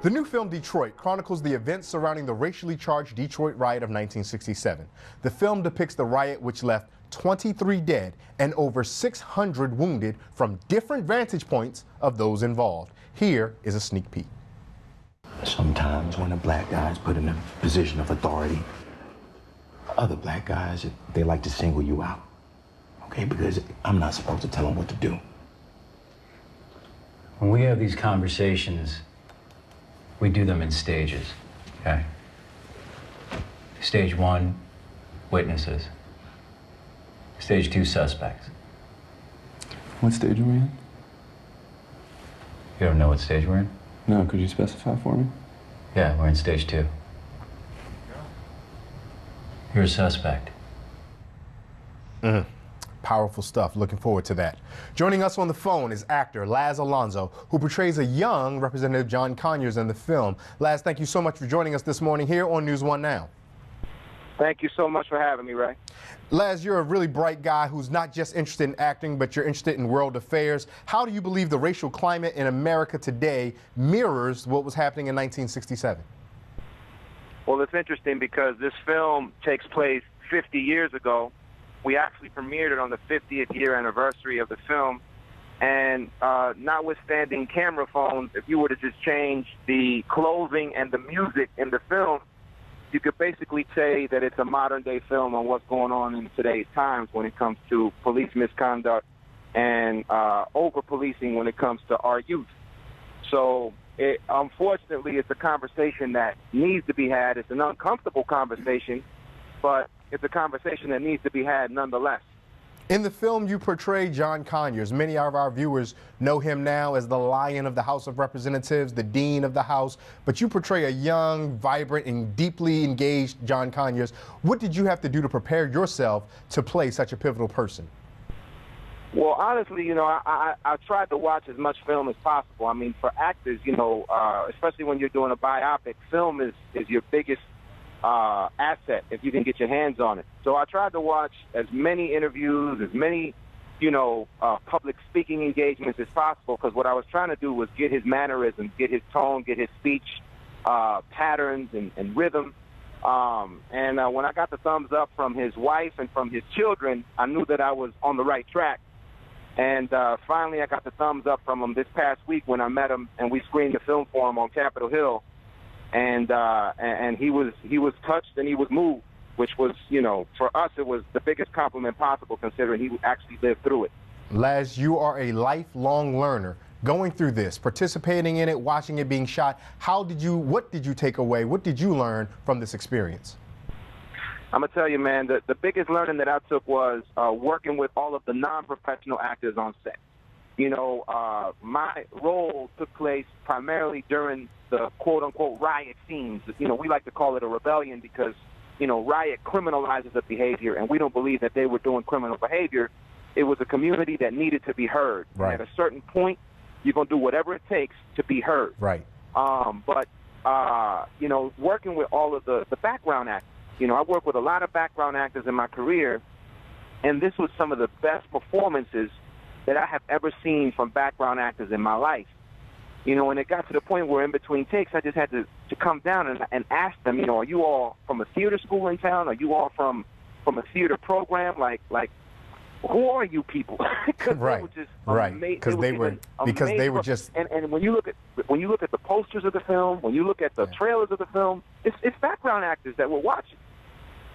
The new film Detroit chronicles the events surrounding the racially charged Detroit riot of 1967. The film depicts the riot which left 23 dead and over 600 wounded from different vantage points of those involved. Here is a sneak peek. Sometimes when a black guy is put in a position of authority, other black guys, they like to single you out, okay? Because I'm not supposed to tell them what to do. When we have these conversations, we do them in stages, okay? Stage 1, witnesses. Stage 2, suspects. What stage are we in? You don't know what stage we're in? No, could you specify for me? Yeah, we're in stage 2. You're a suspect. Powerful stuff. Looking forward to that. Joining us on the phone is actor Laz Alonso, who portrays a young Representative John Conyers in the film. Laz, thank you so much for joining us this morning here on NewsOne Now. Thank you so much for having me, Ray. Laz, you're a really bright guy who's not just interested in acting, but you're interested in world affairs. How do you believe the racial climate in America today mirrors what was happening in 1967? Well, it's interesting because this film takes place 50 years ago. We actually premiered it on the 50th year anniversary of the film. And notwithstanding camera phones, if you were to just change the clothing and the music in the film, you could basically say that it's a modern-day film on what's going on in today's times when it comes to police misconduct and over-policing when it comes to our youth. So, unfortunately, it's a conversation that needs to be had. It's an uncomfortable conversation, but it's a conversation that needs to be had nonetheless. In the film, you portray John Conyers. Many of our viewers know him now as the Lion of the House of Representatives, the Dean of the House, but you portray a young, vibrant, and deeply engaged John Conyers. What did you have to do to prepare yourself to play such a pivotal person? Well, honestly, you know, I tried to watch as much film as possible. I mean, for actors, you know, especially when you're doing a biopic, film is your biggest asset if you can get your hands on it. So I tried to watch as many interviews, as many, you know, public speaking engagements as possible, because what I was trying to do was get his mannerisms, get his tone, get his speech patterns and rhythm. And when I got the thumbs up from his wife and from his children, I knew that I was on the right track. And finally, I got the thumbs up from him this past week when I met him and we screened the film for him on Capitol Hill. And he was touched and he was moved, which was, you know, for us, it was the biggest compliment possible considering he actually lived through it. Laz, you are a lifelong learner. Going through this, participating in it, watching it being shot, what did you take away? What did you learn from this experience? I'm going to tell you, man, the biggest learning that I took was working with all of the non-professional actors on set. You know, my role took place primarily during the quote-unquote riot scenes. You know, we like to call it a rebellion because, you know, riot criminalizes the behavior, and we don't believe that they were doing criminal behavior. It was a community that needed to be heard. Right. And at a certain point, you're going to do whatever it takes to be heard. Right. But you know, working with all of the background actors, you know, I worked with a lot of background actors in my career, and this was some of the best performances that I have ever seen from background actors in my life. You know, and it got to the point where in between takes, I just had to come down and ask them, you know, are you all from a theater school in town? Are you all from a theater program? Like, who are you people? Right, right. Because they were just. And when you look at the posters of the film, when you look at the trailers of the film, it's background actors that were watching.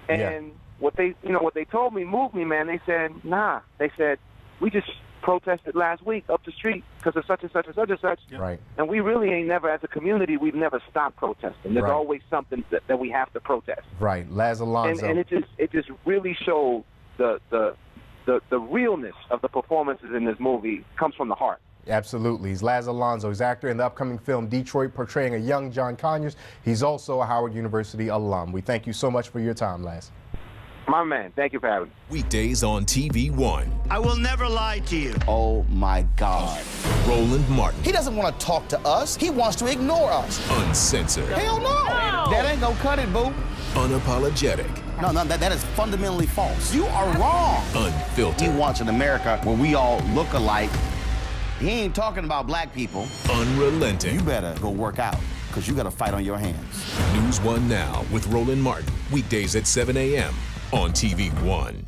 And what they told me moved me, man. They said, nah. They said, we just protested last week up the street because of such and such and such and such. Right. And we really ain't never, as a community, we've never stopped protesting. There's always something that we have to protest. Right. Laz Alonso. And it just really showed the realness of the performances in this movie comes from the heart. Absolutely. He's Laz Alonso. He's actor in the upcoming film Detroit, portraying a young John Conyers. He's also a Howard University alum. We thank you so much for your time, Laz. My man, thank you for having me. Weekdays on TV One. I will never lie to you. Oh, my God. Roland Martin. He doesn't want to talk to us. He wants to ignore us. Uncensored. Hell no. That ain't gonna cut it, boo. Unapologetic. No, that is fundamentally false. You are wrong. Unfiltered. He wants an America where we all look alike. He ain't talking about black people. Unrelenting. You better go work out. because you got a fight on your hands. NewsOne Now with Roland Martin. Weekdays at 7 a.m. on TV1.